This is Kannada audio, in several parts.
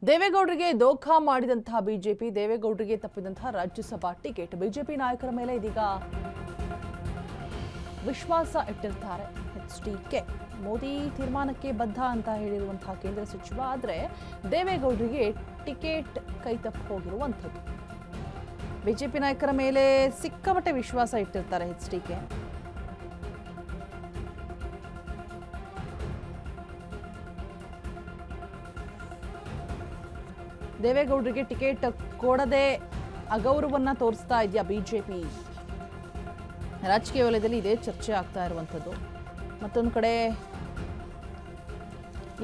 ದೇವೇಗೌಡರಿಗೆ ದೋಖಾ ಮಾಡಿದಂತಹ ಬಿಜೆಪಿ ದೇವೇಗೌಡರಿಗೆ ತಪ್ಪಿದಂತಹ ರಾಜ್ಯಸಭಾ ಟಿಕೆಟ್ ಬಿಜೆಪಿ ನಾಯಕರ ಮೇಲೆ ಇದೀಗ ವಿಶ್ವಾಸ ಇಟ್ಟಿರ್ತಾರೆ ಎಚ್ಡಿಕೆ. ಮೋದಿ ತೀರ್ಮಾನಕ್ಕೆ ಬದ್ಧ ಅಂತ ಹೇಳಿರುವಂತಹ ಕೇಂದ್ರ ಸಚಿವ, ಆದರೆ ದೇವೇಗೌಡರಿಗೆ ಟಿಕೆಟ್ ಕೈತಪ್ಪಿ ಹೋಗಿರುವಂಥದ್ದು. ಬಿಜೆಪಿ ನಾಯಕರ ಮೇಲೆ ಸಿಕ್ಕಾಪಟ್ಟೆ ವಿಶ್ವಾಸ ಇಟ್ಟಿರ್ತಾರೆ ಎಚ್ಡಿಕೆ. ದೇವೇಗೌಡರಿಗೆ ಟಿಕೆಟ್ ಕೊಡದೆ ಅಗೌರವನ್ನ ತೋರಿಸ್ತಾ ಇದೆಯಾ ಬಿಜೆಪಿ? ರಾಜಕೀಯ ವಲಯದಲ್ಲಿ ಇದೇ ಚರ್ಚೆ ಆಗ್ತಾ ಇರುವಂಥದ್ದು. ಮತ್ತೊಂದು ಕಡೆ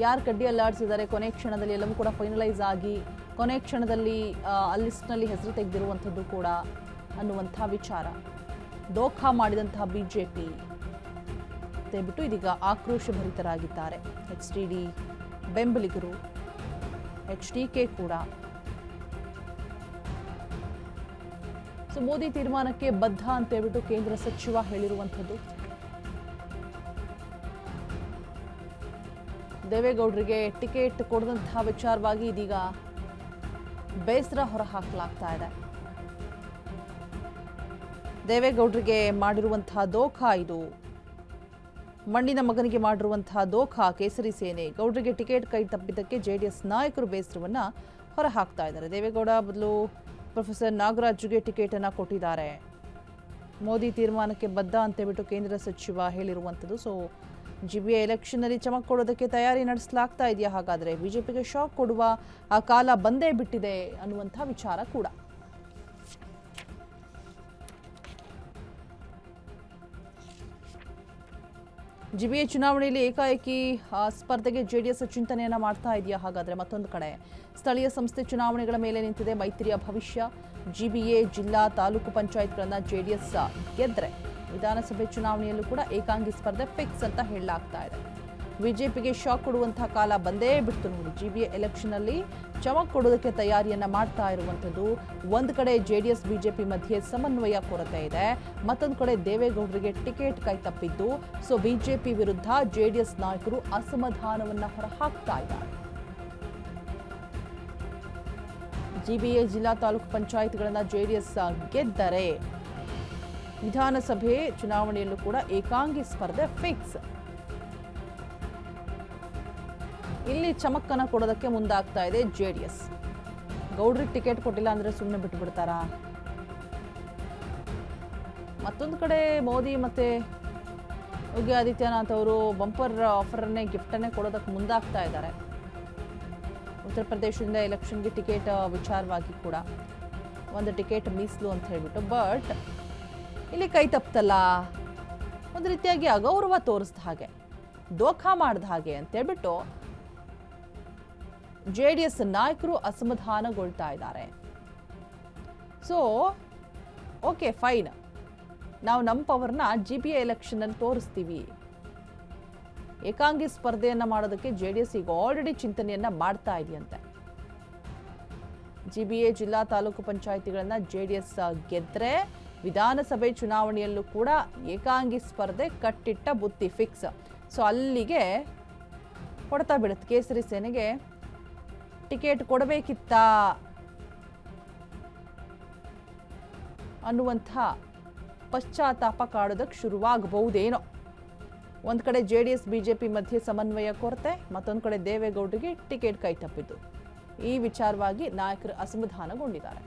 ಯಾರು ಕಡ್ಡಿ ಅಲ್ಲಾಡಿಸಿದ್ದಾರೆ, ಕೊನೆ ಕ್ಷಣದಲ್ಲಿ ಎಲ್ಲವೂ ಕೂಡ ಫೈನಲೈಸ್ ಆಗಿ ಕೊನೆ ಕ್ಷಣದಲ್ಲಿ ಲಿಸ್ಟ್ನಲ್ಲಿ ಹೆಸರು ತೆಗೆದಿರುವಂಥದ್ದು ಕೂಡ ಅನ್ನುವಂಥ ವಿಚಾರ. ದೋಖಾ ಮಾಡಿದಂತಹ ಬಿಜೆಪಿ ಬಿಟ್ಟು ಇದೀಗ ಆಕ್ರೋಶಭರಿತರಾಗಿದ್ದಾರೆ ಎಚ್ಡಿಡಿ ಬೆಂಬಲಿಗರು, ಎಚ್ಡಿಕೆ ಕೂಡ. ಮೋದಿ ತೀರ್ಮಾನಕ್ಕೆ ಬದ್ಧ ಅಂತ ಹೇಳ್ಬಿಟ್ಟು ಕೇಂದ್ರ ಸಚಿವ ಹೇಳಿರುವಂಥದ್ದು. ದೇವೇಗೌಡರಿಗೆ ಟಿಕೆಟ್ ಕೊಡದಂತಹ ವಿಚಾರವಾಗಿ ಇದೀಗ ಬೇಸರ ಹೊರಹಾಕಲಾಗ್ತಾ ಇದೆ. ದೇವೇಗೌಡರಿಗೆ ಮಾಡಿರುವಂತಹ ದೋಖಾ ಇದು. ಮಣ್ಣಿನ ಮಗನಿಗೆ ಮಾಡಿರುವಂತಹ ದೋಖಾ ಕೇಸರಿ ಸೇನೆ. ಗೌಡರಿಗೆ ಟಿಕೆಟ್ ಕೈ ತಪ್ಪಿದ್ದಕ್ಕೆ ಜೆಡಿಎಸ್ ನಾಯಕರು ಬೇಸರವನ್ನ ಹೊರಹಾಕ್ತಾ ಇದ್ದಾರೆ. ದೇವೇಗೌಡ ಬದಲು ಪ್ರೊಫೆಸರ್ ನಾಗರಾಜ್ಗೆ ಟಿಕೆಟ್ ಅನ್ನ ಕೊಟ್ಟಿದ್ದಾರೆ. ಮೋದಿ ತೀರ್ಮಾನಕ್ಕೆ ಬದ್ಧ ಅಂತ ಹೇಳ್ಬಿಟ್ಟು ಕೇಂದ್ರ ಸಚಿವ ಹೇಳಿರುವಂಥದ್ದು. ಜಿಬಿಎ ಎಲೆಕ್ಷನ್ ನಲ್ಲಿ ಚಮಕ್ ಕೊಡೋದಕ್ಕೆ ತಯಾರಿ ನಡೆಸಲಾಗ್ತಾ ಇದೆಯಾ? ಹಾಗಾದ್ರೆ ಬಿಜೆಪಿಗೆ ಶಾಕ್ ಕೊಡುವ ಆ ಕಾಲ ಬಂದೇ ಬಿಟ್ಟಿದೆ ಅನ್ನುವಂಥ ವಿಚಾರ ಕೂಡ. ಜಿಬಿಎ ಚುನಾವಣೆಯಲ್ಲಿ ಏಕಾಏಕಿ ಸ್ಪರ್ಧೆಗೆ ಜೆಡಿಎಸ್ ಚಿಂತನೆಯನ್ನ ಮಾಡ್ತಾ ಇದೆಯಾ? ಹಾಗಾದ್ರೆ ಮತ್ತೊಂದು ಕಡೆ ಸ್ಥಳೀಯ ಸಂಸ್ಥೆ ಚುನಾವಣೆಗಳ ಮೇಲೆ ನಿಂತಿದೆ ಮೈತ್ರಿಯ ಭವಿಷ್ಯ. ಜಿಬಿಎ ಜಿಲ್ಲಾ ತಾಲೂಕು ಪಂಚಾಯತ್ಗಳನ್ನ ಜೆಡಿಎಸ್ ಗೆದ್ರೆ ವಿಧಾನಸಭೆ ಚುನಾವಣೆಯಲ್ಲೂ ಕೂಡ ಏಕಾಂಗಿ ಸ್ಪರ್ಧೆ ಫಿಕ್ಸ್ ಅಂತ ಹೇಳಲಾಗ್ತಾ ಇದೆ. ಬಿಜೆಪಿಗೆ ಶಾಕ್ ಕೊಡುವಂತಹ ಕಾಲ ಬಂದೇ ಬಿಡ್ತು ನೋಡಿ. ಜಿಬಿಎ ಎಲೆಕ್ಷನ್ ಅಲ್ಲಿ ಚಮಕ್ ಕೊಡೋದಕ್ಕೆ ತಯಾರಿಯನ್ನ ಮಾಡ್ತಾ ಇರುವಂಥದ್ದು. ಒಂದು ಕಡೆ ಜೆಡಿಎಸ್ ಬಿಜೆಪಿ ಮಧ್ಯೆ ಸಮನ್ವಯ ಕೊರತೆ ಇದೆ, ಮತ್ತೊಂದು ಕಡೆ ದೇವೇಗೌಡರಿಗೆ ಟಿಕೆಟ್ ಕೈ ತಪ್ಪಿದ್ದು. ಬಿಜೆಪಿ ವಿರುದ್ಧ ಜೆಡಿಎಸ್ ನಾಯಕರು ಅಸಮಾಧಾನವನ್ನ ಹೊರಹಾಕ್ತಾ ಇದ್ದಾರೆ. ಜಿಬಿಎ ಜಿಲ್ಲಾ ತಾಲೂಕು ಪಂಚಾಯತ್ಗಳನ್ನ ಜೆಡಿಎಸ್ ಗೆದ್ದರೆ ವಿಧಾನಸಭೆ ಚುನಾವಣೆಯಲ್ಲೂ ಕೂಡ ಏಕಾಂಗಿ ಸ್ಪರ್ಧೆ ಫಿಕ್ಸ್. ಇಲ್ಲಿ ಚಮಕ್ಕನ್ನ ಕೊಡೋದಕ್ಕೆ ಮುಂದಾಗ್ತಾ ಇದೆ ಜೆಡಿಎಸ್. ಗೌಡ್ರಿಗೆ ಟಿಕೆಟ್ ಕೊಟ್ಟಿಲ್ಲ ಅಂದ್ರೆ ಸುಮ್ಮನೆ ಬಿಟ್ಟು ಬಿಡ್ತಾರಾ? ಮತ್ತೊಂದು ಕಡೆ ಮೋದಿ ಮತ್ತೆ ಯೋಗಿ ಆದಿತ್ಯನಾಥ್ ಅವರು ಬಂಪರ್ ಆಫರನ್ನೇ ಗಿಫ್ಟನ್ನೇ ಕೊಡೋದಕ್ಕೆ ಮುಂದಾಗ್ತಾ ಇದ್ದಾರೆ. ಉತ್ತರ ಪ್ರದೇಶದಿಂದ ಎಲೆಕ್ಷನ್ಗೆ ಟಿಕೆಟ್ ವಿಚಾರವಾಗಿ ಕೂಡ ಒಂದು ಟಿಕೆಟ್ ಮೀಸಲು ಅಂತ ಹೇಳ್ಬಿಟ್ಟು. ಬಟ್ ಇಲ್ಲಿ ಕೈ ತಪ್ಪತಲ್ಲ, ಒಂದು ರೀತಿಯಾಗಿ ಅಗೌರವ ತೋರಿಸಿದ ಹಾಗೆ, ದೋಖಾ ಮಾಡಿದ ಹಾಗೆ ಅಂತ ಹೇಳ್ಬಿಟ್ಟು ಜೆಡಿಎಸ್ ನಾಯಕರು ಅಸಮಾಧಾನಗೊಳ್ತಾ ಇದ್ದಾರೆ. ಓಕೆ ಫೈನ್, ನಾವು ನಮ್ಮ ಪವರ್ನ ಜಿಬಿಎ ಎಲೆಕ್ಷನ್ ಅಲ್ಲಿ ತೋರಿಸ್ತೀವಿ. ಏಕಾಂಗಿ ಸ್ಪರ್ಧೆಯನ್ನ ಮಾಡೋದಕ್ಕೆ ಜೆಡಿಎಸ್ ಈಗ ಆಲ್ರೆಡಿ ಚಿಂತನೆಯನ್ನ ಮಾಡ್ತಾ ಇದೆಯಂತೆ. ಜಿಬಿಎ ಜಿಲ್ಲಾ ತಾಲೂಕು ಪಂಚಾಯಿತಿಗಳನ್ನ ಜೆಡಿಎಸ್ ಗೆದ್ರೆ ವಿಧಾನಸಭೆ ಚುನಾವಣೆಯಲ್ಲೂ ಕೂಡ ಏಕಾಂಗಿ ಸ್ಪರ್ಧೆ ಕಟ್ಟಿಟ್ಟ ಬುತ್ತಿ ಫಿಕ್ಸ್. ಅಲ್ಲಿಗೆ ಕೊಡ್ತಾ ಬಿಡುತ್ತೆ. ಕೇಸರಿ ಸೇನೆಗೆ ಟಿಕೆಟ್ ಕೊಡಬೇಕಿತ್ತ ಅನ್ನುವಂಥ ಪಶ್ಚಾತ್ತಾಪ ಕಾಡೋದಕ್ಕೆ ಶುರುವಾಗಬಹುದೇನೋ. ಒಂದು ಕಡೆ ಜೆಡಿಎಸ್ ಬಿಜೆಪಿ ಮಧ್ಯೆ ಸಮನ್ವಯ ಕೊರತೆ, ಮತ್ತೊಂದು ಕಡೆ ದೇವೇಗೌಡರಿಗೆ ಟಿಕೆಟ್ ಕೈ ತಪ್ಪಿದ್ದು. ಈ ವಿಚಾರವಾಗಿ ನಾಯಕರು ಅಸಮಾಧಾನಗೊಂಡಿದ್ದಾರೆ.